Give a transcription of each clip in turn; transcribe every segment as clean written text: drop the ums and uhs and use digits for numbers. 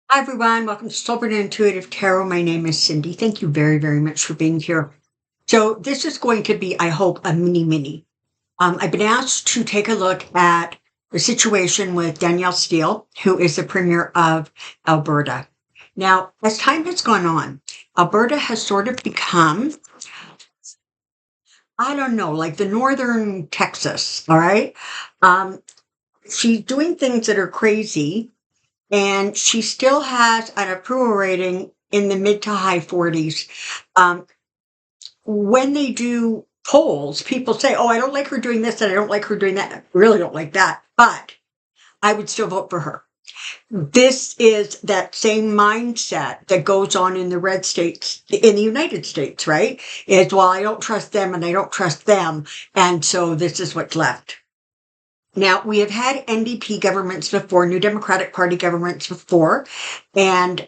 Hi, everyone. Welcome to Soulprint Intuitive Tarot. My name is Cindy. Thank you very, very much for being here. So this is going to be, I hope, a mini. I've been asked to take a look at the situation with Danielle Steele, who is the Premier of Alberta. Now, as time has gone on, Alberta has sort of become, I don't know, like the northern Texas, all right? Um, she's doing things that are crazy, and she still has an approval rating in the mid to high 40s. Um, when they do polls, people say, "Oh, I don't like her doing this and I don't like her doing that." I really don't like that, but I would still vote for her. This is that same mindset that goes on in the red states, in the United States, right? Is, well, I don't trust them and I don't trust them. And so this is what's left. Now, we have had NDP governments before, New Democratic Party governments before, and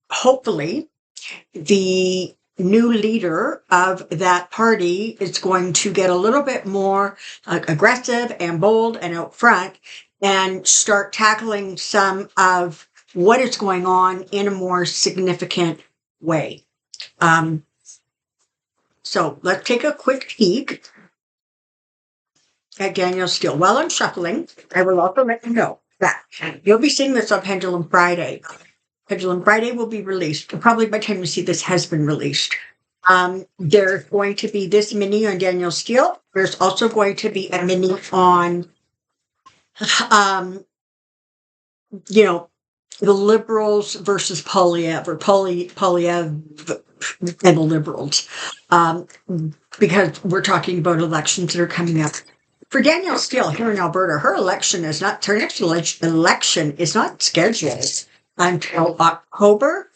hopefully the new leader of that party is going to get a little bit more aggressive and bold and out front and start tackling some of what is going on in a more significant way. Um, so let's take a quick peek at Danielle Steele. While I'm shuffling, I will also let you know that you'll be seeing this on Pendulum Friday. Pendulum Friday will be released. Probably by the time you see this has been released. There's going to be this mini on Danielle Steele. There's also going to be a mini on, um, you know, the liberals versus Polyev or Polyev and the liberals, because we're talking about elections that are coming up. For Danielle Steele here in Alberta, her next election is not scheduled until October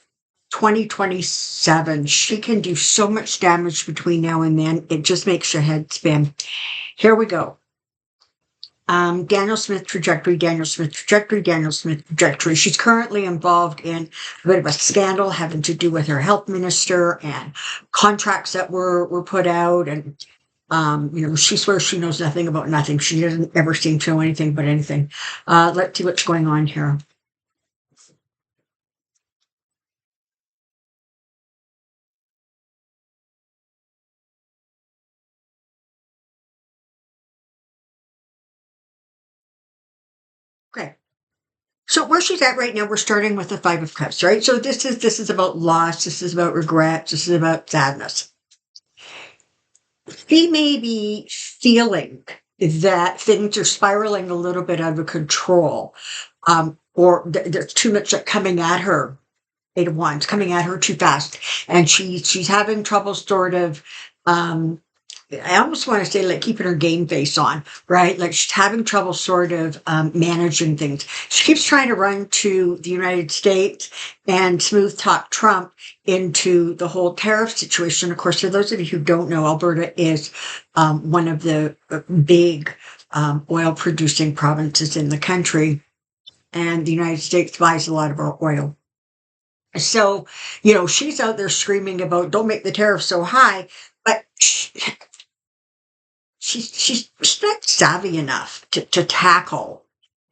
2027. She can do so much damage between now and then. It just makes your head spin. Here we go. Danielle Smith trajectory, Danielle Smith trajectory, Danielle Smith trajectory. She's currently involved in a bit of a scandal having to do with her health minister and contracts that were put out. And, she swears she knows nothing about nothing. She doesn't ever seem to know anything but anything. Let's see what's going on here. Okay. So where she's at right now, we're starting with the Five of Cups, right? So this is about loss. This is about regrets. This is about sadness. She may be feeling that things are spiraling a little bit out of control, or there's too much coming at her. Eight of Wands coming at her too fast, and she's having trouble sort of. I almost want to say like keeping her game face on, right? Like she's having trouble sort of managing things. She keeps trying to run to the United States and smooth talk Trump into the whole tariff situation. Of course, for those of you who don't know, Alberta is one of the big oil producing provinces in the country, and the United States buys a lot of our oil. So, she's out there screaming about don't make the tariffs so high, but she's not savvy enough to tackle.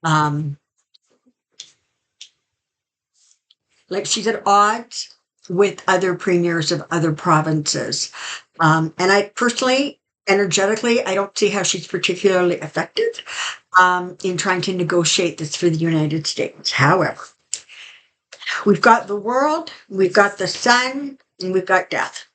Um, like she's at odds with other premiers of other provinces. And I personally, energetically, I don't see how she's particularly effective in trying to negotiate this for the United States. However, we've got the world, we've got the sun, and we've got death.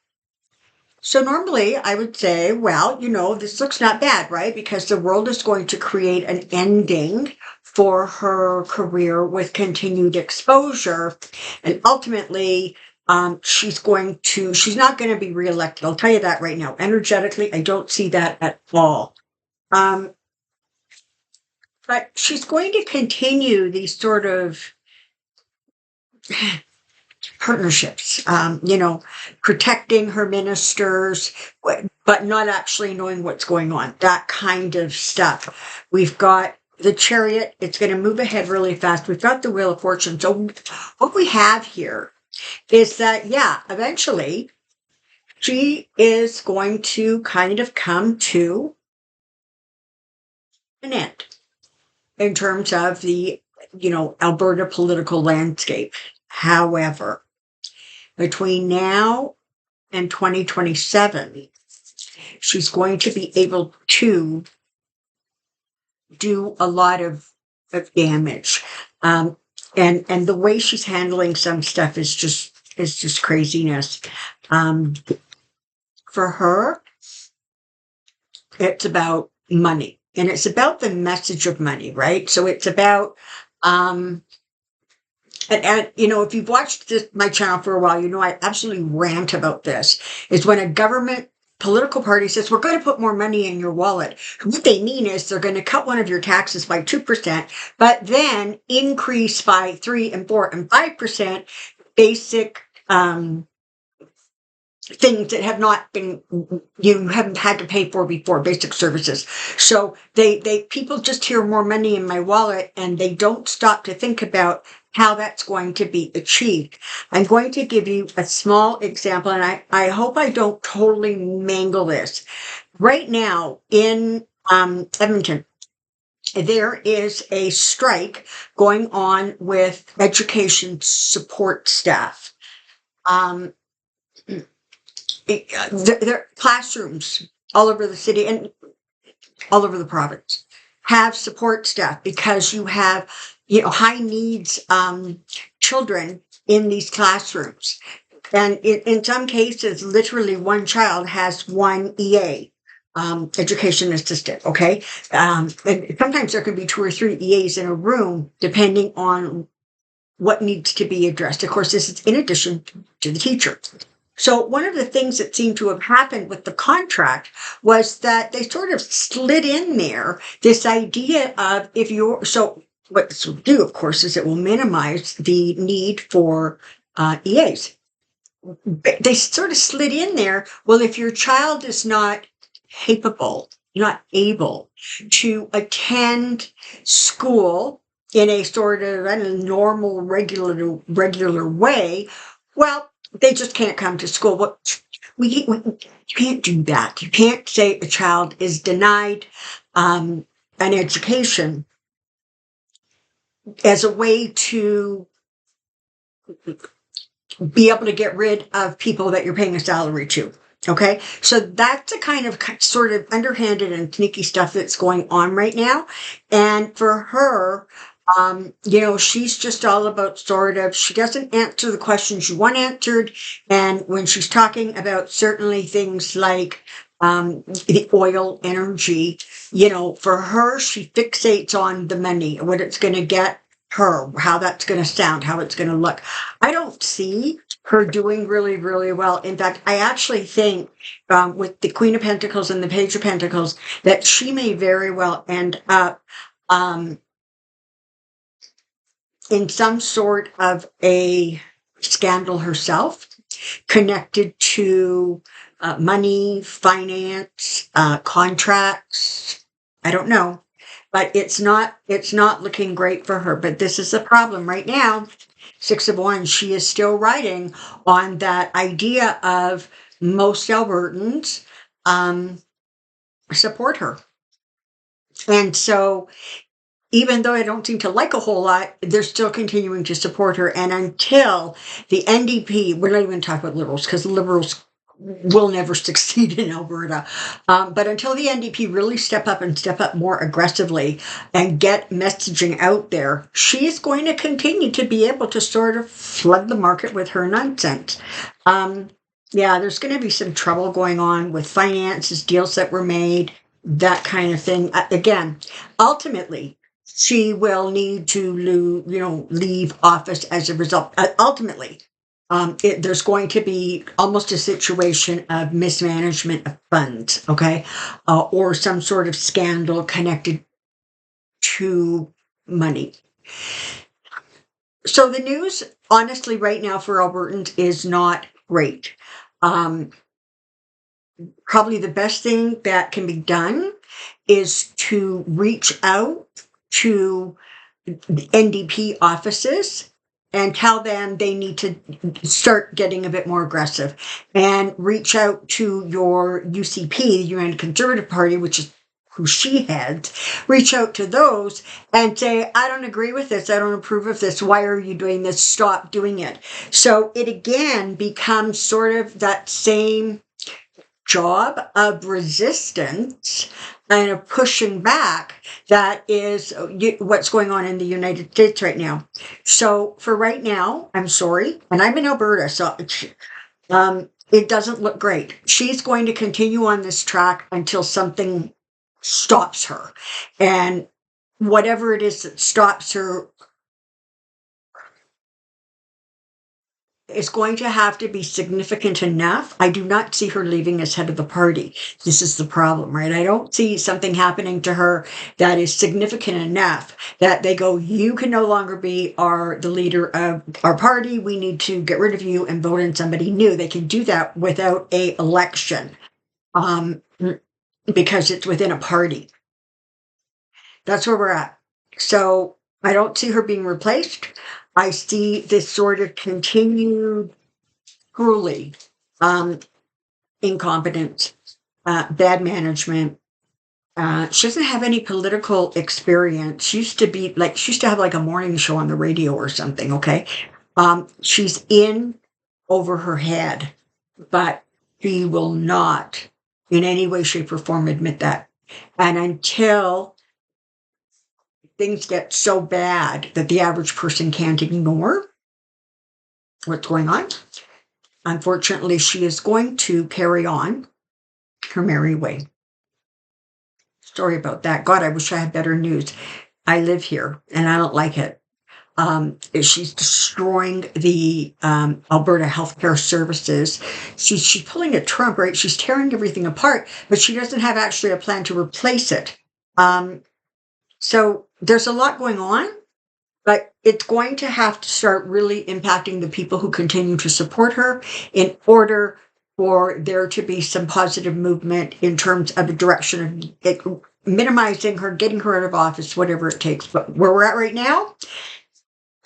So normally I would say, well, this looks not bad, right? Because the world is going to create an ending for her career with continued exposure. And ultimately, she's not going to be reelected. I'll tell you that right now. Energetically, I don't see that at all. Um, but she's going to continue these sort of partnerships, protecting her ministers, but not actually knowing what's going on, that kind of stuff. We've got the Chariot, it's going to move ahead really fast. We've got the Wheel of Fortune. So what we have here is that, yeah, eventually she is going to kind of come to an end in terms of the Alberta political landscape. However, between now and 2027, she's going to be able to do a lot of damage. And the way she's handling some stuff is just craziness. For her, it's about money, and it's about the message of money, right? So it's about, and if you've watched my channel for a while, I absolutely rant about this. Is when a government political party says we're going to put more money in your wallet. What they mean is they're going to cut one of your taxes by 2%, but then increase by 3 and 4 and 5% basic things that have not been, you haven't had to pay for before, basic services. So people just hear more money in my wallet, and they don't stop to think about how that's going to be achieved. I'm going to give you a small example, and I hope I don't totally mangle this. Right now in Edmonton, there is a strike going on with education support staff. Their classrooms all over the city and all over the province have support staff, because you have high needs children in these classrooms, and in some cases literally one child has one EA, education assistant. Okay. And sometimes there could be 2 or 3 EAs in a room depending on what needs to be addressed. Of course, this is in addition to the teacher. So one of the things that seemed to have happened with the contract was that they sort of slid in there this idea of what this will do, of course, is it will minimize the need for EAs. They sort of slid in there, well, if your child is not capable, not able to attend school in a sort of normal, regular way, well, they just can't come to school. You can't do that. You can't say a child is denied an education as a way to be able to get rid of people that you're paying a salary to. Okay, so that's the kind of sort of underhanded and sneaky stuff that's going on right now. And for her, she's just all about she doesn't answer the questions you want answered. And when she's talking about certainly things like the oil energy, for her, she fixates on the money, what it's going to get her, how that's going to sound, how it's going to look. I don't see her doing really, really well. In fact, I actually think with the Queen of Pentacles and the Page of Pentacles that she may very well end up in some sort of a scandal herself, connected to money, finance, contracts. I don't know, but it's not looking great for her. But this is the problem right now. 6 of Wands, she is still riding on that idea of most Albertans support her. And so even though I don't seem to like a whole lot, they're still continuing to support her. And until the NDP, we're not even talking about Liberals, because Liberals will never succeed in Alberta. But until the NDP really step up more aggressively and get messaging out there, she is going to continue to be able to sort of flood the market with her nonsense. There's going to be some trouble going on with finances, deals that were made, that kind of thing. Again, ultimately, she will need to leave office as a result. Ultimately, there's going to be almost a situation of mismanagement of funds, okay, or some sort of scandal connected to money. So the news, honestly, right now for Albertans is not great. Probably the best thing that can be done is to reach out to the NDP offices and tell them they need to start getting a bit more aggressive, and reach out to your UCP, the United Conservative Party, which is who she heads, reach out to those and say, I don't agree with this. I don't approve of this. Why are you doing this? Stop doing it. So it again becomes sort of that same job of resistance and of pushing back that is what's going on in the United States right now. So for right now, I'm sorry, and I'm in Alberta, so it doesn't look great. She's going to continue on this track until something stops her. And whatever it is that stops her is going to have to be significant enough. I do not see her leaving as head of the party. This is the problem, right? I don't see something happening to her that is significant enough that they go, you can no longer be the leader of our party. We need to get rid of you and vote in somebody new. They can do that without a election, because it's within a party. That's where we're at. So I don't see her being replaced. I see this sort of continued truly incompetence, bad management. She doesn't have any political experience. She used to have like a morning show on the radio or something, okay? She's in over her head, but she will not in any way, shape, or form admit that. And until things get so bad that the average person can't ignore what's going on, unfortunately, she is going to carry on her merry way. Sorry about that. God, I wish I had better news. I live here and I don't like it. She's destroying the Alberta healthcare services. She's pulling a Trump, right? She's tearing everything apart, but she doesn't have actually a plan to replace it. So there's a lot going on, but it's going to have to start really impacting the people who continue to support her in order for there to be some positive movement in terms of the direction of it, minimizing her, getting her out of office, whatever it takes. But where we're at right now,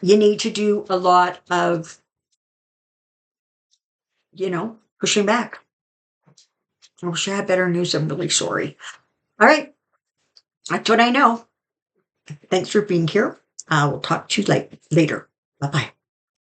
you need to do a lot of, pushing back. I wish I had better news. I'm really sorry. All right. That's what I know. Thanks for being here. I will talk to you later. Bye-bye.